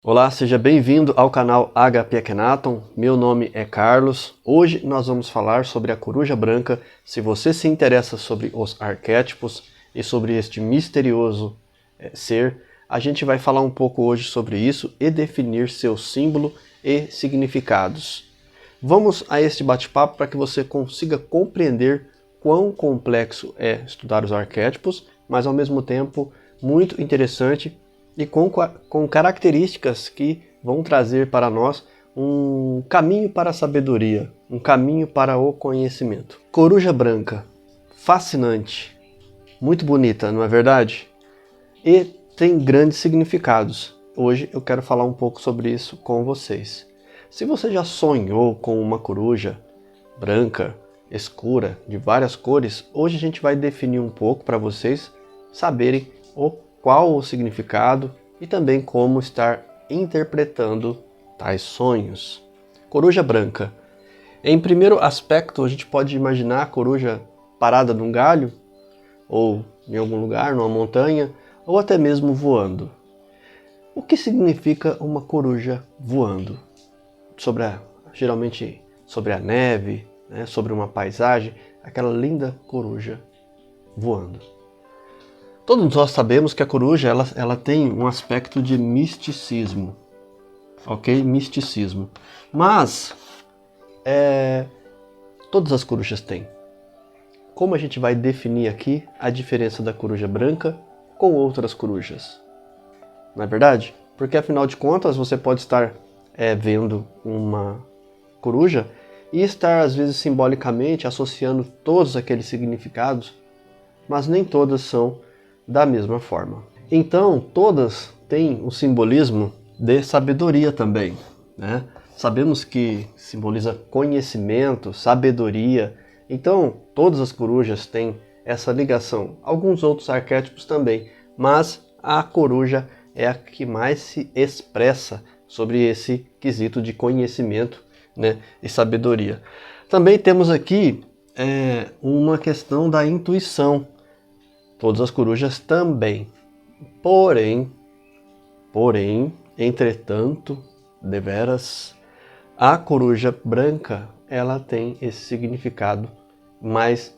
Olá, seja bem-vindo ao canal HP Akhenaton. Meu nome é Carlos. Hoje nós vamos falar sobre a coruja branca. Se você se interessa sobre os arquétipos e sobre este misterioso ser, a gente vai falar um pouco hoje sobre isso e definir seu símbolo e significados. Vamos a este bate-papo para que você consiga compreender quão complexo é estudar os arquétipos, mas ao mesmo tempo muito interessante e com características que vão trazer para nós um caminho para a sabedoria, um caminho para o conhecimento. Coruja branca, fascinante, muito bonita, não é verdade? E tem grandes significados. Hoje eu quero falar um pouco sobre isso com vocês. Se você já sonhou com uma coruja branca, escura, de várias cores, hoje a gente vai definir um pouco para vocês saberem qual o significado e também como estar interpretando tais sonhos. Coruja branca. Em primeiro aspecto, a gente pode imaginar a coruja parada num galho, ou em algum lugar, numa montanha, ou até mesmo voando. O que significa uma coruja voando? Geralmente sobre a neve, né, sobre uma paisagem, aquela linda coruja voando. Todos nós sabemos que a coruja ela tem um aspecto de misticismo, ok? Misticismo. Mas todas as corujas têm. Como a gente vai definir aqui a diferença da coruja branca com outras corujas? Não é verdade? Porque afinal de contas você pode estar vendo uma coruja e estar às vezes simbolicamente associando todos aqueles significados, mas nem todas são da mesma forma. Então, todas têm o simbolismo de sabedoria também, né? Sabemos que simboliza conhecimento, sabedoria. Então, todas as corujas têm essa ligação. Alguns outros arquétipos também, mas a coruja é a que mais se expressa sobre esse quesito de conhecimento, né, e sabedoria. Também temos aqui uma questão da intuição. Todas as corujas também. Porém, entretanto, deveras, a coruja branca, ela tem esse significado mais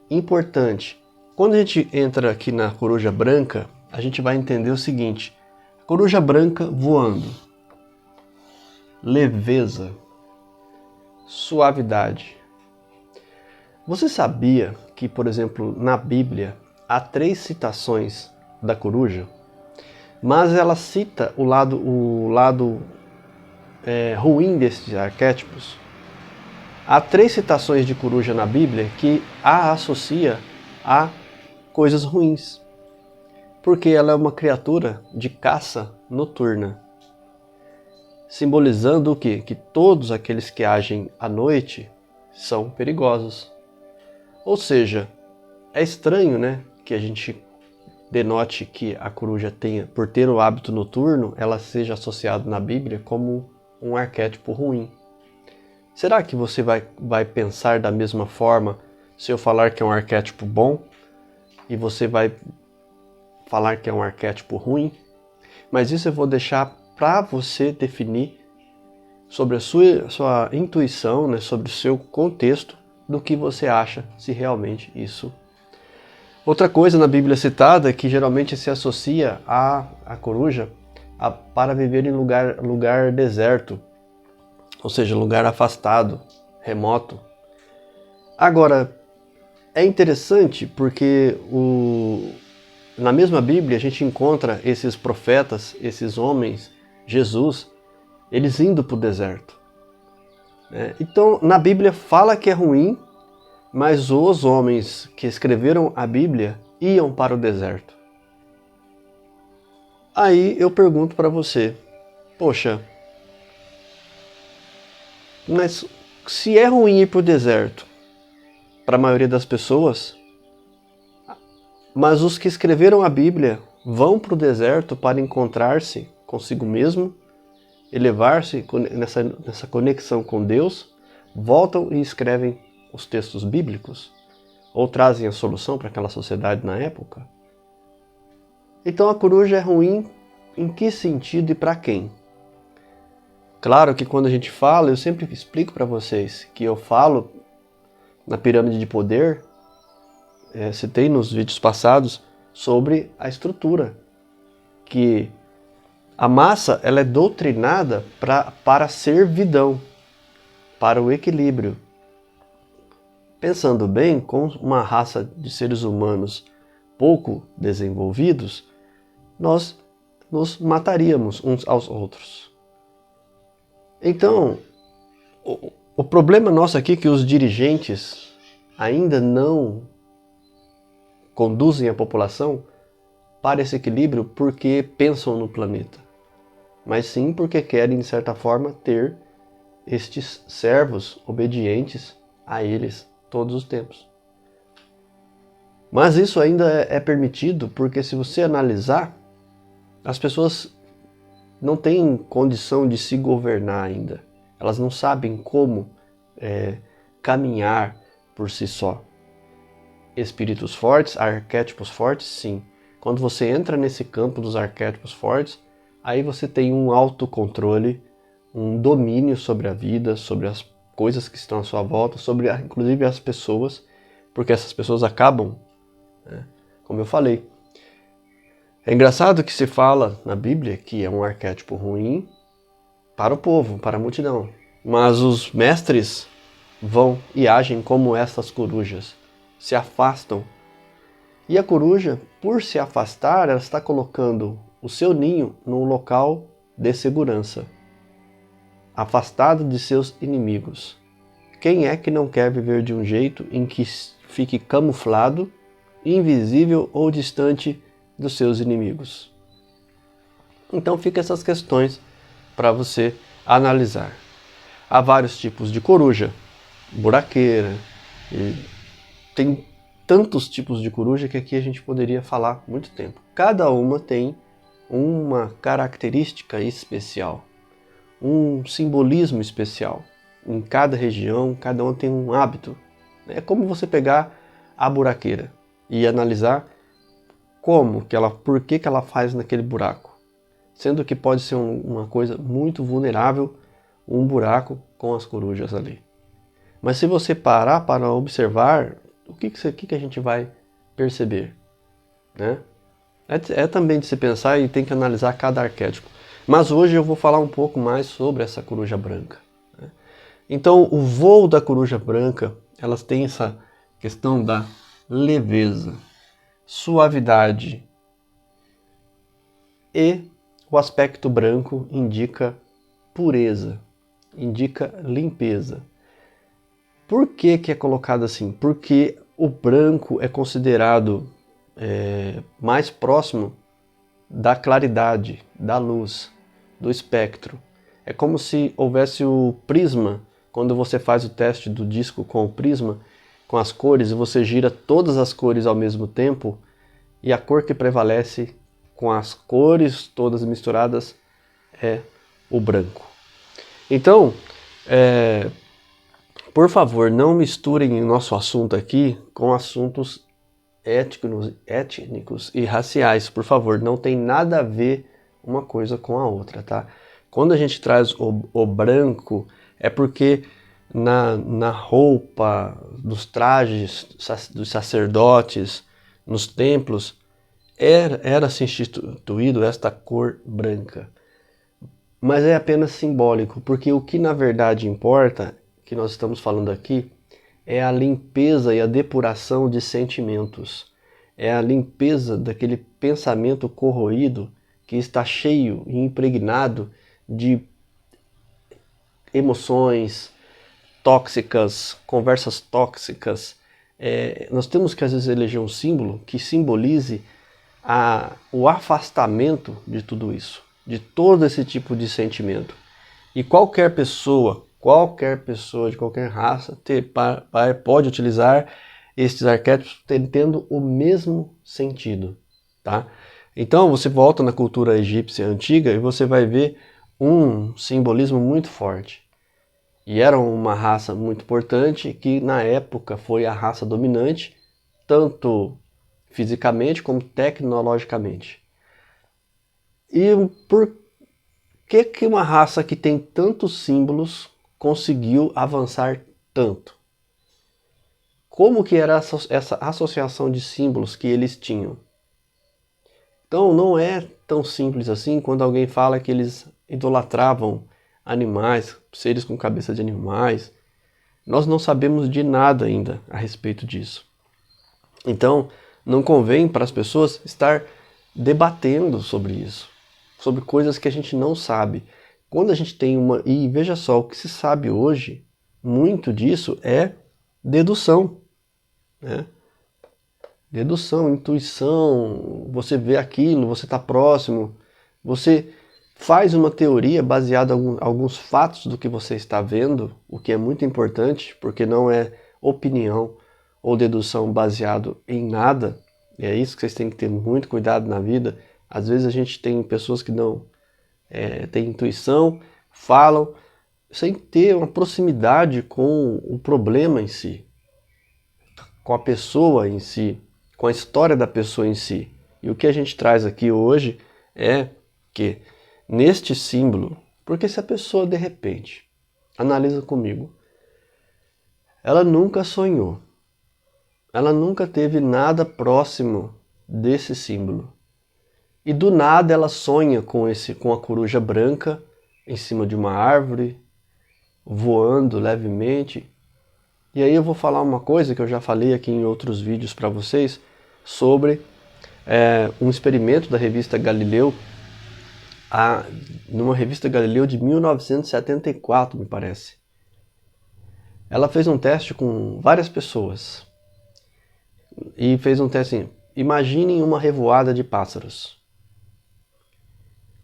importante. Quando a gente entra aqui na coruja branca, a gente vai entender o seguinte: coruja branca voando, leveza, suavidade. Você sabia que, por exemplo, na Bíblia, há 3 citações da coruja, mas ela cita o lado ruim desses arquétipos? Há 3 citações de coruja na Bíblia que a associa a coisas ruins, porque ela é uma criatura de caça noturna, simbolizando o quê? Que todos aqueles que agem à noite são perigosos. Ou seja, é estranho, né, que a gente denote que a coruja tenha, por ter o hábito noturno, ela seja associada na Bíblia como um arquétipo ruim. Será que você vai pensar da mesma forma se eu falar que é um arquétipo bom e você vai falar que é um arquétipo ruim? Mas isso eu vou deixar para você definir sobre a sua intuição, né, sobre o seu contexto, do que você acha se realmente isso. Outra coisa na Bíblia citada que geralmente se associa à coruja para viver em lugar deserto, ou seja, lugar afastado, remoto. Agora, é interessante porque na mesma Bíblia a gente encontra esses profetas, esses homens, Jesus, eles indo para o deserto. Então, na Bíblia fala que é ruim, mas os homens que escreveram a Bíblia iam para o deserto. Aí eu pergunto para você, poxa, mas se é ruim ir para o deserto, para a maioria das pessoas, mas os que escreveram a Bíblia vão para o deserto para encontrar-se consigo mesmo, elevar-se nessa conexão com Deus, voltam e escrevem os textos bíblicos, ou trazem a solução para aquela sociedade na época. Então a coruja é ruim em que sentido e para quem? Claro que quando a gente fala, eu sempre explico para vocês que eu falo na pirâmide de poder, citei nos vídeos passados, sobre a estrutura, que a massa ela é doutrinada para a servidão, para o equilíbrio. Pensando bem, com uma raça de seres humanos pouco desenvolvidos, nós nos mataríamos uns aos outros. Então, o problema nosso aqui é que os dirigentes ainda não conduzem a população para esse equilíbrio porque pensam no planeta, mas sim porque querem, de certa forma, ter estes servos obedientes a eles todos os tempos. Mas isso ainda é permitido porque, se você analisar, as pessoas não têm condição de se governar ainda. Elas não sabem como caminhar por si só. Espíritos fortes, arquétipos fortes, sim. Quando você entra nesse campo dos arquétipos fortes, aí você tem um autocontrole, um domínio sobre a vida, sobre as coisas que estão à sua volta, sobre inclusive as pessoas, porque essas pessoas acabam, como eu falei. É engraçado que se fala na Bíblia que é um arquétipo ruim para o povo, para a multidão, mas os mestres vão e agem como essas corujas, se afastam. E a coruja, por se afastar, ela está colocando o seu ninho num local de segurança, afastado de seus inimigos. Quem é que não quer viver de um jeito em que fique camuflado, invisível ou distante dos seus inimigos? Então fica essas questões para você analisar. Há vários tipos de coruja, buraqueira, e tem tantos tipos de coruja que aqui a gente poderia falar muito tempo. Cada uma tem uma característica especial, um simbolismo especial. Em cada região, cada uma tem um hábito. É como você pegar a buraqueira e analisar por que ela faz naquele buraco. Sendo que pode ser uma coisa muito vulnerável, um buraco com as corujas ali. Mas se você parar para observar, o que a gente vai perceber? Né? É também de se pensar e tem que analisar cada arquétipo. Mas hoje eu vou falar um pouco mais sobre essa coruja branca. Né? Então, o voo da coruja branca, elas têm essa questão da leveza, suavidade, e o aspecto branco indica pureza, indica limpeza. Por que é colocado assim? Porque o branco é considerado mais próximo da claridade, da luz, do espectro. É como se houvesse o prisma, quando você faz o teste do disco com o prisma, com as cores, e você gira todas as cores ao mesmo tempo, e a cor que prevalece com as cores todas misturadas é o branco. Então, por favor, não misturem o nosso assunto aqui com assuntos étnicos e raciais. Por favor, não tem nada a ver uma coisa com a outra, tá? Quando a gente traz o branco, é porque na roupa, nos trajes dos sacerdotes, nos templos, era-se instituído esta cor branca. Mas é apenas simbólico, porque o que na verdade importa, que nós estamos falando aqui, é a limpeza e a depuração de sentimentos. É a limpeza daquele pensamento corroído que está cheio e impregnado de emoções tóxicas, conversas tóxicas. Nós temos que às vezes eleger um símbolo que simbolize o afastamento de tudo isso, de todo esse tipo de sentimento. E qualquer pessoa de qualquer raça pode utilizar estes arquétipos tendo o mesmo sentido, tá? Então você volta na cultura egípcia antiga e você vai ver um simbolismo muito forte. E era uma raça muito importante que na época foi a raça dominante, tanto fisicamente como tecnologicamente. E por que uma raça que tem tantos símbolos conseguiu avançar tanto? Como que era essa associação de símbolos que eles tinham? Então não é tão simples assim quando alguém fala que eles idolatravam animais, seres com cabeça de animais. Nós não sabemos de nada ainda a respeito disso. Então não convém para as pessoas estar debatendo sobre isso, sobre coisas que a gente não sabe. Quando a gente tem uma... E veja só, o que se sabe hoje, muito disso é dedução, né? Dedução, intuição, você vê aquilo, você está próximo, você faz uma teoria baseada em alguns fatos do que você está vendo, o que é muito importante, porque não é opinião ou dedução baseado em nada. E é isso que vocês têm que ter muito cuidado na vida. Às vezes a gente tem pessoas que não têm intuição, falam sem ter uma proximidade com o problema em si, com a pessoa em si, com a história da pessoa em si. E o que a gente traz aqui hoje é que neste símbolo, porque se a pessoa de repente, analisa comigo, ela nunca sonhou, ela nunca teve nada próximo desse símbolo. E do nada ela sonha com a coruja branca em cima de uma árvore, voando levemente. E aí eu vou falar uma coisa que eu já falei aqui em outros vídeos para vocês, sobre um experimento da revista Galileu, numa revista Galileu de 1974, me parece. Ela fez um teste com várias pessoas e fez um teste assim: imaginem uma revoada de pássaros.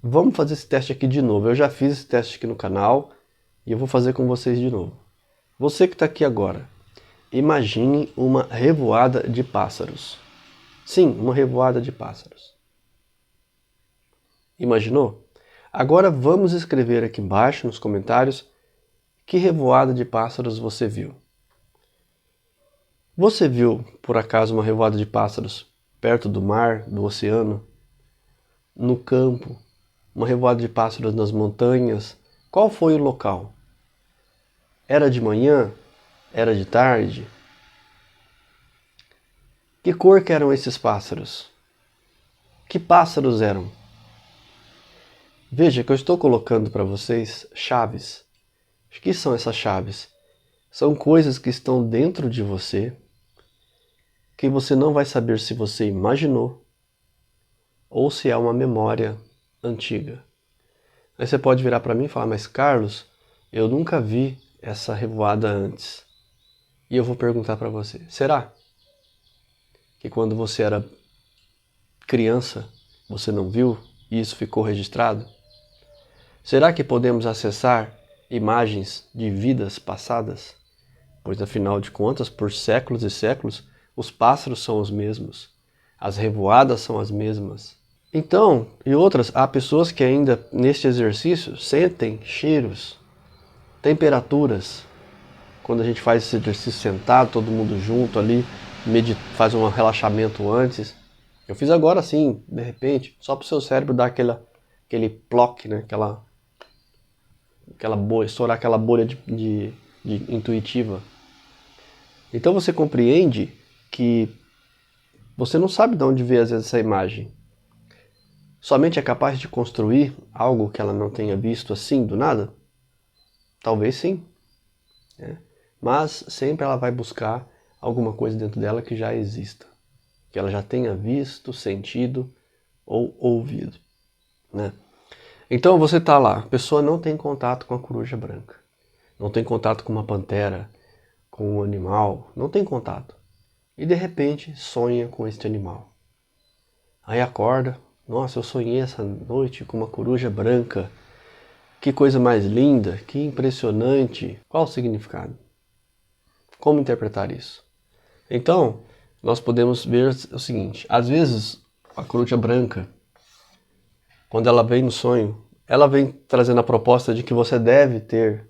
Vamos fazer esse teste aqui de novo. Eu já fiz esse teste aqui no canal e eu vou fazer com vocês de novo. Você que está aqui agora, imagine uma revoada de pássaros. Sim, uma revoada de pássaros. Imaginou? Agora vamos escrever aqui embaixo nos comentários que revoada de pássaros você viu. Você viu, por acaso, uma revoada de pássaros perto do mar, do oceano, no campo, uma revoada de pássaros nas montanhas? Qual foi o local? Era de manhã? Era de tarde? Que cor que eram esses pássaros? Que pássaros eram? Veja que eu estou colocando para vocês chaves. O que são essas chaves? São coisas que estão dentro de você, que você não vai saber se você imaginou ou se é uma memória antiga. Aí você pode virar para mim e falar: mas Carlos, eu nunca vi essa revoada antes. E eu vou perguntar para você: será que quando você era criança você não viu e isso ficou registrado? Será que podemos acessar imagens de vidas passadas? Pois afinal de contas, por séculos e séculos, os pássaros são os mesmos, as revoadas são as mesmas. Então, e outras, há pessoas que ainda neste exercício sentem cheiros, temperaturas. Quando a gente faz esse exercício sentado, todo mundo junto ali, faz um relaxamento antes. Eu fiz agora assim, de repente, só para o seu cérebro dar aquele ploc, né? Aquela bolha, estourar aquela bolha de intuitiva. Então você compreende que você não sabe de onde veio às vezes essa imagem. Somente é capaz de construir algo que ela não tenha visto assim do nada? Talvez sim, né? Mas sempre ela vai buscar alguma coisa dentro dela que já exista, que ela já tenha visto, sentido ou ouvido, né? Então você está lá, a pessoa não tem contato com a coruja branca, não tem contato com uma pantera, com um animal, não tem contato. E de repente sonha com este animal. Aí acorda: nossa, eu sonhei essa noite com uma coruja branca. Que coisa mais linda, que impressionante. Qual o significado? Como interpretar isso? Então, nós podemos ver o seguinte: às vezes a coruja branca, quando ela vem no sonho, ela vem trazendo a proposta de que você deve ter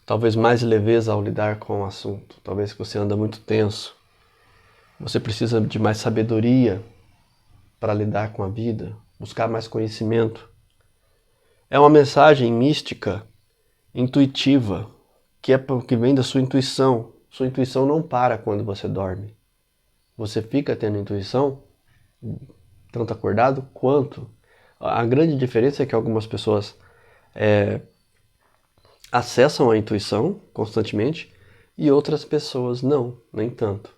talvez mais leveza ao lidar com o assunto. Talvez que você anda muito tenso. Você precisa de mais sabedoria para lidar com a vida, buscar mais conhecimento. É uma mensagem mística, intuitiva, que vem da sua intuição. Sua intuição não para quando você dorme. Você fica tendo intuição, tanto acordado quanto. A grande diferença é que algumas pessoas acessam a intuição constantemente e outras pessoas não, nem tanto.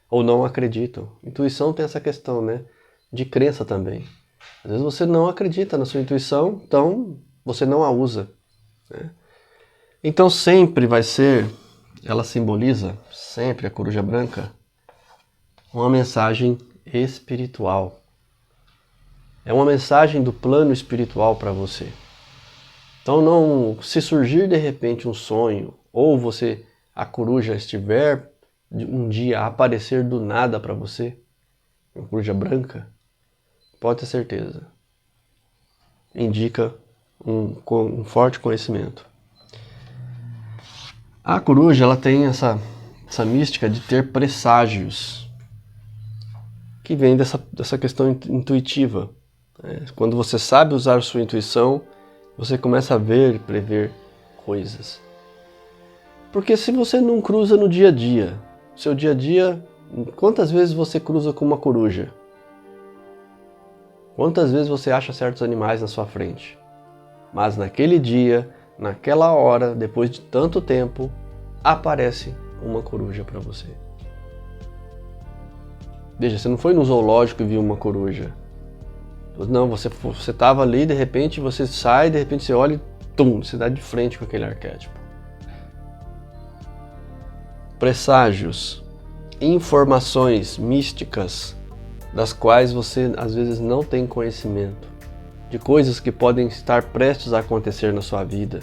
Ou não acreditam. Intuição tem essa questão, né, de crença também. Às vezes você não acredita na sua intuição, então você não a usa, né? Então sempre vai ser, ela simboliza, sempre a coruja branca, uma mensagem espiritual. É uma mensagem do plano espiritual para você. Então não, se surgir de repente um sonho, ou a coruja estiver um dia a aparecer do nada para você, uma coruja branca, pode ter certeza, indica um forte conhecimento. A coruja, ela tem essa mística de ter presságios, que vem dessa questão intuitiva. Quando você sabe usar sua intuição, você começa a ver e prever coisas. Porque se você não cruza no dia a dia, seu dia a dia, quantas vezes você cruza com uma coruja? Quantas vezes você acha certos animais na sua frente? Mas naquele dia, naquela hora, depois de tanto tempo, aparece uma coruja para você. Veja, você não foi no zoológico e viu uma coruja. Não, você estava ali, de repente você sai, de repente você olha e tum, você dá de frente com aquele arquétipo. Presságios, informações místicas das quais você às vezes não tem conhecimento, de coisas que podem estar prestes a acontecer na sua vida,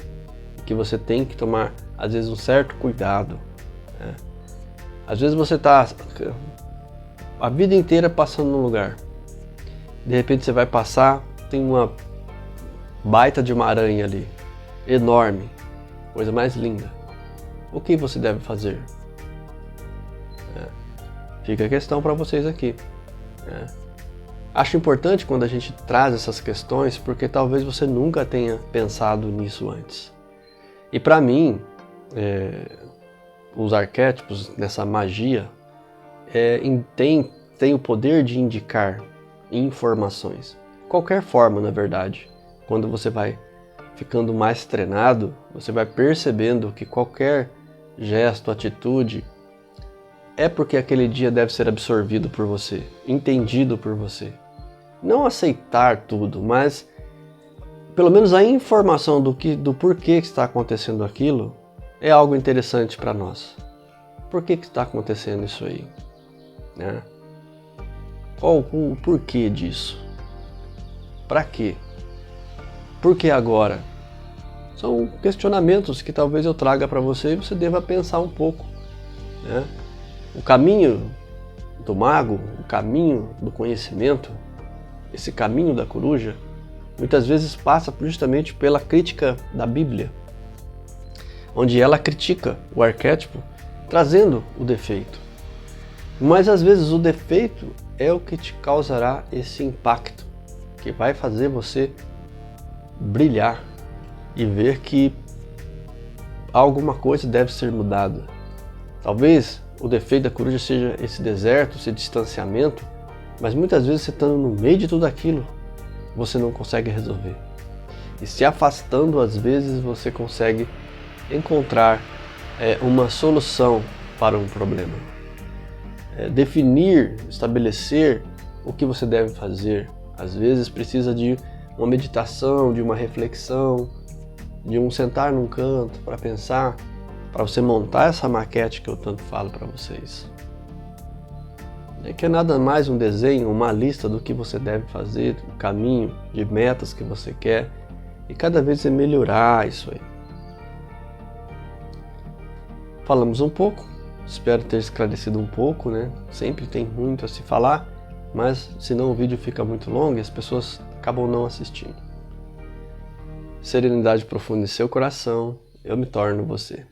que você tem que tomar às vezes um certo cuidado, né? Às vezes você está a vida inteira passando num lugar, de repente você vai passar, tem uma baita de uma aranha ali, enorme, coisa mais linda. O que você deve fazer? Fica a questão para vocês aqui. Acho importante quando a gente traz essas questões, porque talvez você nunca tenha pensado nisso antes. E para mim, os arquétipos dessa magia tem o poder de indicar informações. Qualquer forma, na verdade. Quando você vai ficando mais treinado, você vai percebendo que qualquer gesto, atitude, é porque aquele dia deve ser absorvido por você, entendido por você. Não aceitar tudo, mas pelo menos a informação do porquê que está acontecendo aquilo é algo interessante para nós. Por que está acontecendo isso aí? Né? Qual o porquê disso? Para quê? Por que agora? São questionamentos que talvez eu traga para você e você deva pensar um pouco, né? O caminho do mago, o caminho do conhecimento, esse caminho da coruja, muitas vezes passa justamente pela crítica da Bíblia, onde ela critica o arquétipo, trazendo o defeito. Mas às vezes o defeito é o que te causará esse impacto, que vai fazer você brilhar e ver que alguma coisa deve ser mudada. Talvez o defeito da coruja seja esse deserto, esse distanciamento, mas muitas vezes você estando no meio de tudo aquilo, você não consegue resolver. E se afastando, às vezes você consegue encontrar uma solução para um problema. Definir, estabelecer o que você deve fazer, às vezes precisa de uma meditação, de uma reflexão, de um sentar num canto para pensar, para você montar essa maquete que eu tanto falo para vocês. Que é nada mais um desenho, uma lista do que você deve fazer, um caminho de metas que você quer, e cada vez você melhorar isso aí. Falamos um pouco, espero ter esclarecido um pouco, né? Sempre tem muito a se falar, mas senão o vídeo fica muito longo e as pessoas acabam não assistindo. Serenidade profunda em seu coração, eu me torno você.